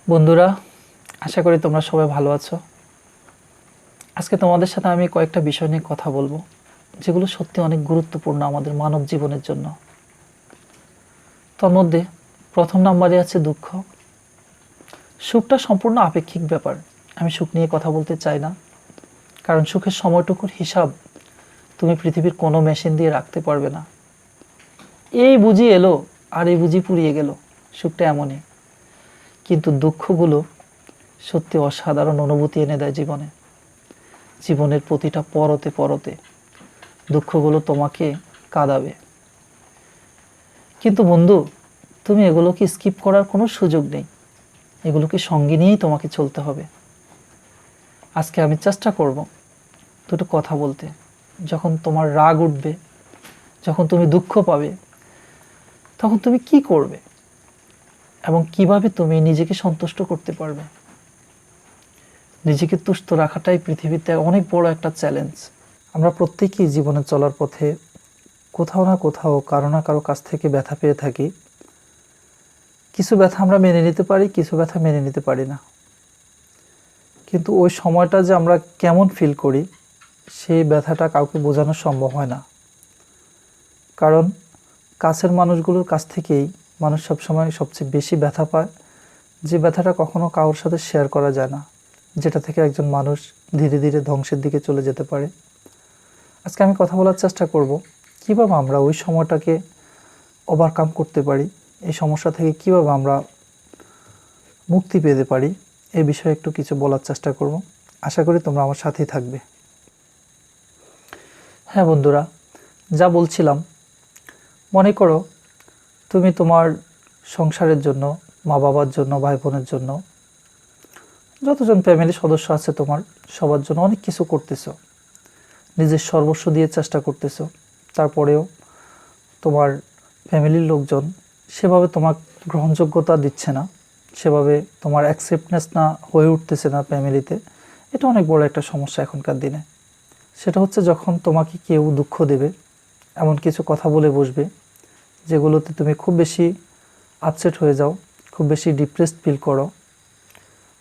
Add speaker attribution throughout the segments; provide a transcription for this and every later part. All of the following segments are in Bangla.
Speaker 1: বন্ধুরা, আশা করি তোমরা সবাই ভালো আছো। আজকে তোমাদের সাথে আমি কয়েকটা বিষয় নিয়ে কথা বলবো, যেগুলো সত্যি অনেক গুরুত্বপূর্ণ আমাদের মানব জীবনের জন্য। তার মধ্যে প্রথম নম্বরে আছে দুঃখ। সুখটা সম্পূর্ণ আপেক্ষিক ব্যাপার। আমি সুখ নিয়ে কথা বলতে চাই না, কারণ সুখের সময়টুকুর হিসাব তুমি পৃথিবীর কোনো মেশিন দিয়ে রাখতে পারবে না। এই বুঝি এলো আর এই বুঝি পুড়িয়ে গেল, সুখটা এমনই। কিন্তু দুঃখগুলো সত্যি অসাধারণ অনুভূতি এনে দেয় জীবনে। জীবনের প্রতিটা পরতে পরতে দুঃখগুলো তোমাকে কাঁদাবে। কিন্তু বন্ধু, তুমি এগুলোকে স্কিপ করার কোনো সুযোগ নেই। এগুলোকে সঙ্গে নিয়েই তোমাকে চলতে হবে। আজকে আমি চেষ্টা করব দুটো কথা বলতে। যখন তোমার রাগ উঠবে, যখন তুমি দুঃখ পাবে, তখন তুমি কি করবে এবং কিভাবে তুমি নিজেকে সন্তুষ্ট করতে পারবে। নিজেকে তুষ্ট রাখাটাই পৃথিবীতে অনেক বড় একটা চ্যালেঞ্জ। আমরা প্রত্যেকেই জীবনে চলার পথে কোথাও না কোথাও কারো না কারো কাছ থেকে ব্যথা পেয়ে থাকি। কিছু ব্যথা আমরা মেনে নিতে পারি, কিছু ব্যথা মেনে নিতে পারি না। কিন্তু ওই সময়টা যে আমরা কেমন ফিল করি, সেই ব্যথাটা কাউকে বোঝানো সম্ভব হয় না। কারণ কাছের মানুষগুলোর কাছ থেকেই মানুষ সবসময় সবচেয়ে বেশি ব্যথা পায়, যে ব্যথাটা কখনো কারোর সাথে শেয়ার করা যায় না, যেটা থেকে একজন মানুষ ধীরে ধীরে ধ্বংসের দিকে চলে যেতে পারে। আজকে আমি কথা বলার চেষ্টা করব কীভাবে আমরা ওই সময়টাকে ওভারকাম করতে পারি, এই সমস্যা থেকে কীভাবে আমরা মুক্তি পেতে পারি, এই বিষয়ে একটু কিছু বলার চেষ্টা করব। আশা করি তোমরা আমার সাথেই থাকবে। হ্যাঁ বন্ধুরা, যা বলছিলাম, মনে করো তুমি তোমার সংসারের জন্য, মা বাবার জন্য, ভাই বোনের জন্য, যতজন ফ্যামিলি সদস্য আছে তোমার, সবার জন্য অনেক কিছু করতেছো, নিজের সর্বস্ব দিয়ে চেষ্টা করতেছো। তারপরেও তোমার ফ্যামিলির লোকজন সেভাবে তোমার গ্রহণযোগ্যতা দিচ্ছে না, সেভাবে তোমার অ্যাকসেপ্টনেস না হয়ে উঠতেছে না ফ্যামিলিতে। এটা অনেক বড় একটা সমস্যা এখনকার দিনে। সেটা হচ্ছে যখন তোমাকে কেউ দুঃখ দেবে, এমন কিছু কথা বলে বসবে যেগুলোতে তুমি খুব বেশি আপসেট হয়ে যাও, খুব বেশি ডিপ্রেসড ফিল করো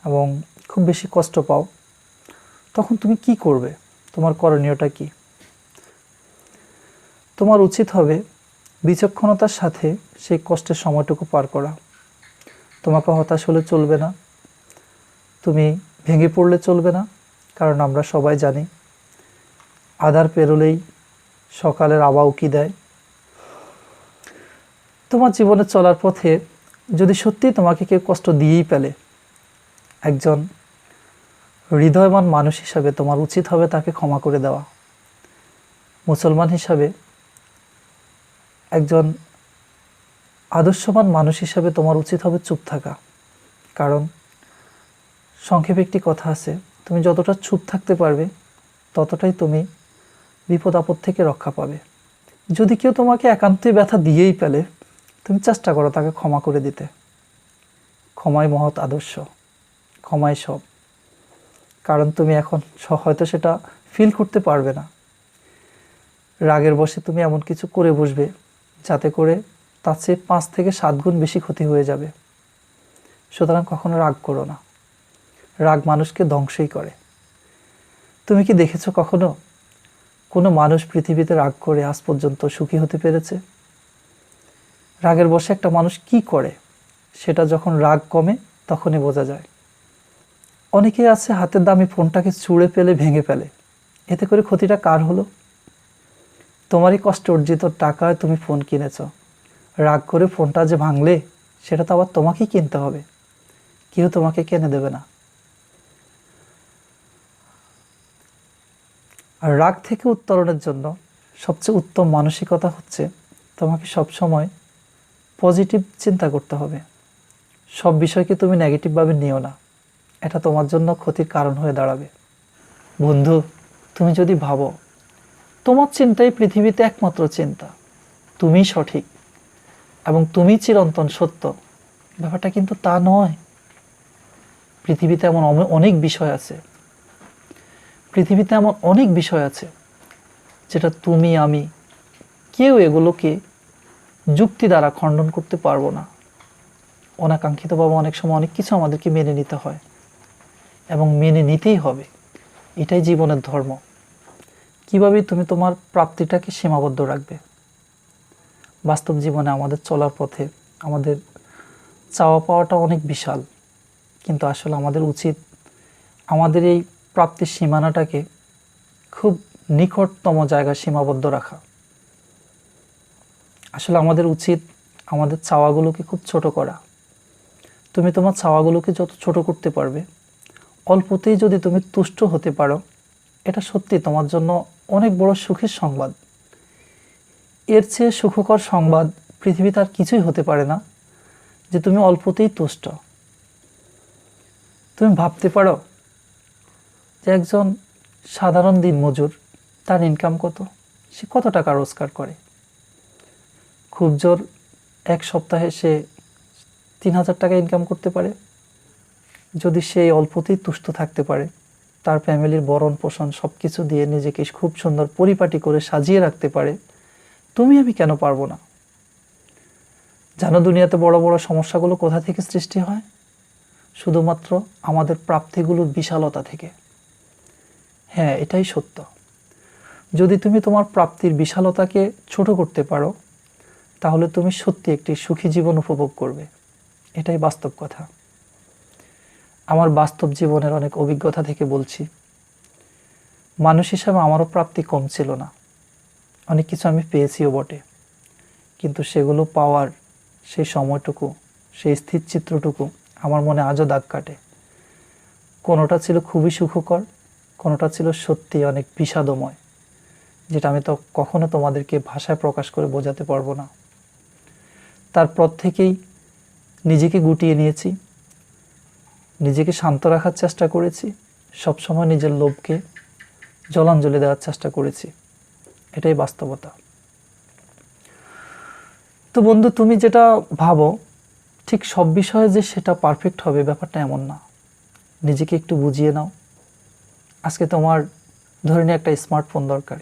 Speaker 1: এবং খুব বেশি কষ্ট পাও। তখন তুমি কি করবে? তোমার করণীয়টা কি? তোমার উচিত হবে বিচক্ষণতার সাথে সেই কষ্টের সময়টুকু পার করা। তোমাকে হতাশ হলে চলবে না, তুমি ভেঙে পড়লে চলবে না, কারণ আমরা সবাই জানি আঁধার পেরোলেই সকালের আভা উকি দেয়। তোমার জীবনে চলার পথে যদি সত্যিই তোমাকে কেউ কষ্ট দিয়েই ফেলে, একজন হৃদয়বান মানুষ হিসাবে তোমার উচিত হবে তাকে ক্ষমা করে দেওয়া। মুসলমান হিসাবে, একজন আদর্শবান মানুষ হিসাবে তোমার উচিত হবে চুপ থাকা। কারণ সংক্ষেপে একটি কথা আছে, তুমি যতটা চুপ থাকতে পারবে ততটাই তুমি বিপদ আপদ থেকে রক্ষা পাবে। যদি কেউ তোমাকে একান্তই ব্যথা দিয়েই ফেলে, তুমি চেষ্টা করো তাকে ক্ষমা করে দিতে। ক্ষমাই মহৎ আদর্শ, ক্ষমাই সব। কারণ তুমি এখন হয়তো সেটা ফিল করতে পারবে না। রাগের বশে তুমি এমন কিছু করে বসবে যাতে করে তার চেয়ে 5 থেকে 7 গুণ বেশি ক্ষতি হয়ে যাবে। সুতরাং কখনো রাগ করো না। রাগ মানুষকে ধ্বংসই করে। তুমি কি দেখেছো কখনো কোনো মানুষ পৃথিবীতে রাগ করে আজ পর্যন্ত সুখী হতে পেরেছে? রাগের বশে একটা মানুষ কি করে সেটা যখন রাগ কমে তখনই বোঝা যায়। অনেকেই আছে হাতের দামি ফোনটাকে ছুঁড়ে ফেলে ভেঙে ফেলে। এতে করে ক্ষতিটা কার হলো? তোমারই কষ্ট অর্জিত টাকায় তুমি ফোন কিনেছো। রাগ করে ফোনটা যে ভাঙলে, সেটা তো আবার তোমাকেই কিনতে হবে, কেউ তোমাকে কিনে দেবে না। আর রাগ থেকে উত্তরণের জন্য সবচেয়ে উত্তম মানসিকতা হচ্ছে তোমাকে সবসময় পজিটিভ চিন্তা করতে হবে। সব বিষয়কে তুমি নেগেটিভভাবে নিও না, এটা তোমার জন্য ক্ষতির কারণ হয়ে দাঁড়াবে। বন্ধু, তুমি যদি ভাবো তোমার চিন্তাই পৃথিবীতে একমাত্র চিন্তা, তুমিই সঠিক এবং তুমি চিরন্তন সত্য, ব্যাপারটা কিন্তু তা নয়। পৃথিবীতে এমন অনেক বিষয় আছে, পৃথিবীতে এমন অনেক বিষয় আছে যেটা তুমি আমি কেউ এগুলোকে যুক্তি দ্বারা খণ্ডন করতে পারবো না। অনাকাঙ্ক্ষিতভাবে অনেক সময় অনেক কিছু আমাদেরকে মেনে নিতে হয়, এবং মেনে নিতেই হবে। এটাই জীবনের ধর্ম। কিভাবে তুমি তোমার প্রাপ্তিটাকে সীমাবদ্ধ রাখবে? বাস্তব জীবনে আমাদের চলার পথে আমাদের চাওয়া পাওয়াটা অনেক বিশাল, কিন্তু আসলে আমাদের উচিত আমাদের এই প্রাপ্তির সীমানাটাকে খুব নিকটতম জায়গায় সীমাবদ্ধ রাখা। আসলে আমাদের উচিত আমাদের চাওয়াগুলোকে খুব ছোট করা। তুমি তোমার চাওয়াগুলোকে যত ছোট করতে পারবে, অল্পতেই যদি তুমি তুষ্ট হতে পারো, এটা সত্যি তোমার জন্য অনেক বড় সুখের সংবাদ। এর চেয়ে সুখকর সংবাদ পৃথিবীতে আর কিছুই হতে পারে না, যে তুমি অল্পতেই তুষ্ট। তুমি ভাবতে পারো যে একজন সাধারণ দিনমজুর, তার ইনকাম কত, সে কত টাকা রোজগার করে? খুব জোর এক সপ্তাহে সে 3,000 টাকা ইনকাম করতে পারে। যদি সে অল্পতেই তুষ্ট থাকতে পারে, তার ফ্যামিলির ভরণ পোষণ সব কিছু দিয়ে নিজেকে খুব সুন্দর পরিপাটি করে সাজিয়ে রাখতে পারে, তুমি আমি কেন পারবো না? জানো দুনিয়াতে বড় বড় সমস্যাগুলো কোথা থেকে সৃষ্টি হয়? শুধুমাত্র আমাদের প্রাপ্তিগুলোর বিশালতা থেকে। হ্যাঁ, এটাই সত্য। যদি তুমি তোমার প্রাপ্তির বিশালতাকে ছোট করতে পারো, তাহলে তুমি সত্যি একটি সুখী জীবন উপভোগ করবে। এটাই বাস্তব কথা। আমার বাস্তব জীবনের অনেক অভিজ্ঞতা থেকে বলছি। মানুষ হিসাবে আমারও প্রাপ্তি কম ছিল না, অনেক কিছু আমি পেয়েছিও বটে, কিন্তু সেগুলো পাওয়ার সেই সময়টুকু, সেই স্থির চিত্রটুকু আমার মনে আজও দাগ কাটে। কোনোটা ছিল খুবই সুখকর, কোনোটা ছিল সত্যি অনেক বিষাদময়, যেটা আমি তো কখনো তোমাদেরকে ভাষায় প্রকাশ করে বোঝাতে পারবো না। তারপর থেকেই নিজেকে গুটিয়ে নিয়েছি, নিজেকে শান্ত রাখার চেষ্টা করেছি, সবসময় নিজের লোভকে জলাঞ্জলি দেওয়ার চেষ্টা করেছি। এটাই বাস্তবতা। তো বন্ধু, তুমি যেটা ভাবো ঠিক সব বিষয়ে যে সেটা পারফেক্ট হবে, ব্যাপারটা এমন না। নিজেকে একটু বুঝিয়ে নাও। আজকে তোমার ধরে নিয়ে একটা স্মার্টফোন দরকার,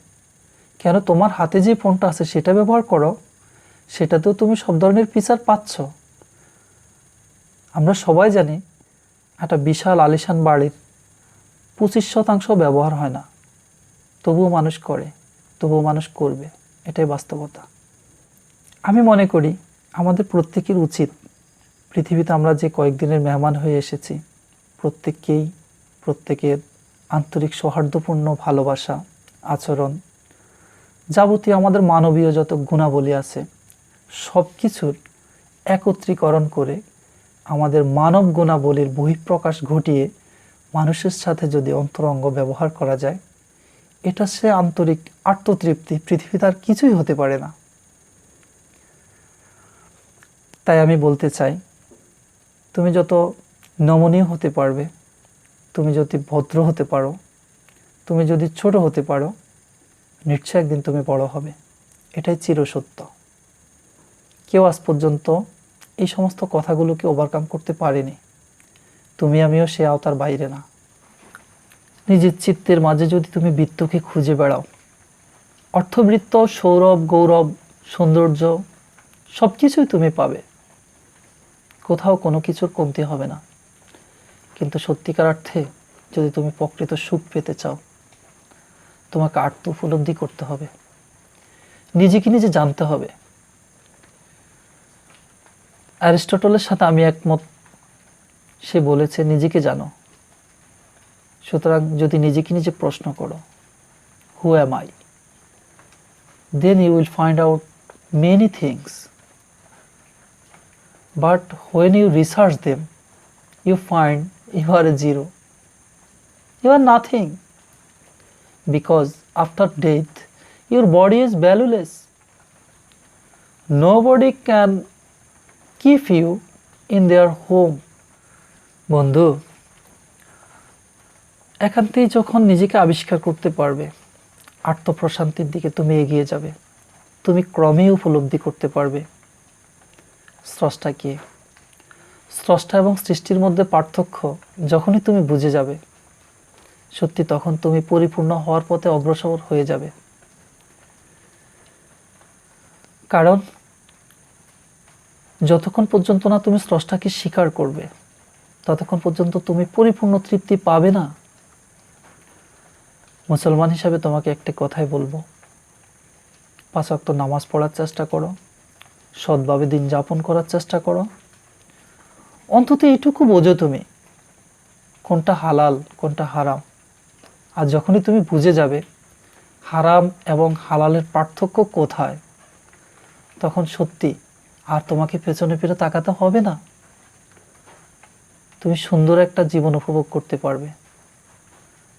Speaker 1: কেন তোমার হাতে যে ফোনটা আছে সেটা ব্যবহার করো, সেটাতেও তুমি সব ধরনের ফিচার পাচ্ছ। আমরা সবাই জানি একটা বিশাল আলিশান বাড়ির 25% ব্যবহার হয় না, তবুও মানুষ করে, তবুও মানুষ করবে। এটাই বাস্তবতা। আমি মনে করি আমাদের প্রত্যেকের উচিত পৃথিবীতে আমরা যে কয়েকদিনের মেহমান হয়ে এসেছি, প্রত্যেকের আন্তরিক সৌহার্দ্যপূর্ণ ভালোবাসা, আচরণ, যাবতীয় আমাদের মানবীয় যত গুণাবলী আছে, সব কিছুর একত্রীকরণ করে আমাদের মানব গুণাবলীর বহিঃপ্রকাশ ঘটিয়ে মানুষের সাথে যদি অন্তরঙ্গ ব্যবহার করা যায়, এটা সে আন্তরিক আত্মতৃপ্তি পৃথিবীতে আর কিছুই হতে পারে না। তাই আমি বলতে চাই, তুমি যত নমনীয় হতে পারবে, তুমি যদি ভদ্র হতে পারো, তুমি যদি ছোট হতে পারো, নিশ্চয় একদিন তুমি বড় হবে। এটাই চিরসত্য। কেউ আজ পর্যন্ত এই সমস্ত কথাগুলোকে ওভারকাম করতে পারেনি। তুমি আমিও সে আওতার বাইরে না। নিজের চিত্তের মাঝে যদি তুমি বৃত্তকে খুঁজে বেড়াও, অর্থবৃত্ত, সৌরভ, গৌরব, সৌন্দর্য সব কিছুই তুমি পাবে, কোথাও কোনো কিছুর কমতি হবে না। কিন্তু সত্যিকার অর্থে যদি তুমি প্রকৃত সুখ পেতে চাও, তোমাকে আত্ম উপলব্ধি করতে হবে, নিজেকে নিজে জানতে হবে। অ্যারিস্টটলের সাথে আমি একমত। সে বলেছে নিজেকে জানো। সুতরাং যদি নিজেকে নিজে প্রশ্ন করো, who am I, then you will find out many things. But when you research them, you find you are a zero. You are nothing. Because after death, your body is valueless. Nobody can keep you in their home. বন্ধু, একান্তেই যখন নিজেকে আবিষ্কার করতে পারবে, আত্মপ্রশান্তির দিকে তুমি এগিয়ে যাবে। তুমি ক্রমেই উপলব্ধি করতে পারবে স্রষ্টা কে। স্রষ্টা এবং সৃষ্টির মধ্যে পার্থক্য যখনই তুমি বুঝে যাবে, সত্যি তখন তুমি পরিপূর্ণ হওয়ার পথে অগ্রসর হয়ে যাবে। কারণ যতক্ষণ পর্যন্ত না তুমি স্রষ্টাকে স্বীকার করবে, ততক্ষণ পর্যন্ত তুমি পরিপূর্ণ তৃপ্তি পাবে না। মুসলমান হিসাবে তোমাকে একটি কথাই বলবো, 5 ওয়াক্ত নামাজ পড়ার চেষ্টা করো, সৎভাবে দিন যাপন করার চেষ্টা করো। অন্তত এইটুকু বোঝো তুমি কোনটা হালাল কোনটা হারাম। আর যখনই তুমি বুঝে যাবে হারাম এবং হালালের পার্থক্য কোথায়, তখন সত্যি আর তোমাকে পেছনে ফিরে তাকাতে হবে না। তুমি সুন্দর একটা জীবন উপভোগ করতে পারবে।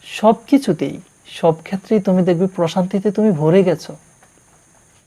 Speaker 1: সব কিছুতেই, সব ক্ষেত্রেই তুমি দেখবে প্রশান্তিতে তুমি ভরে গেছো।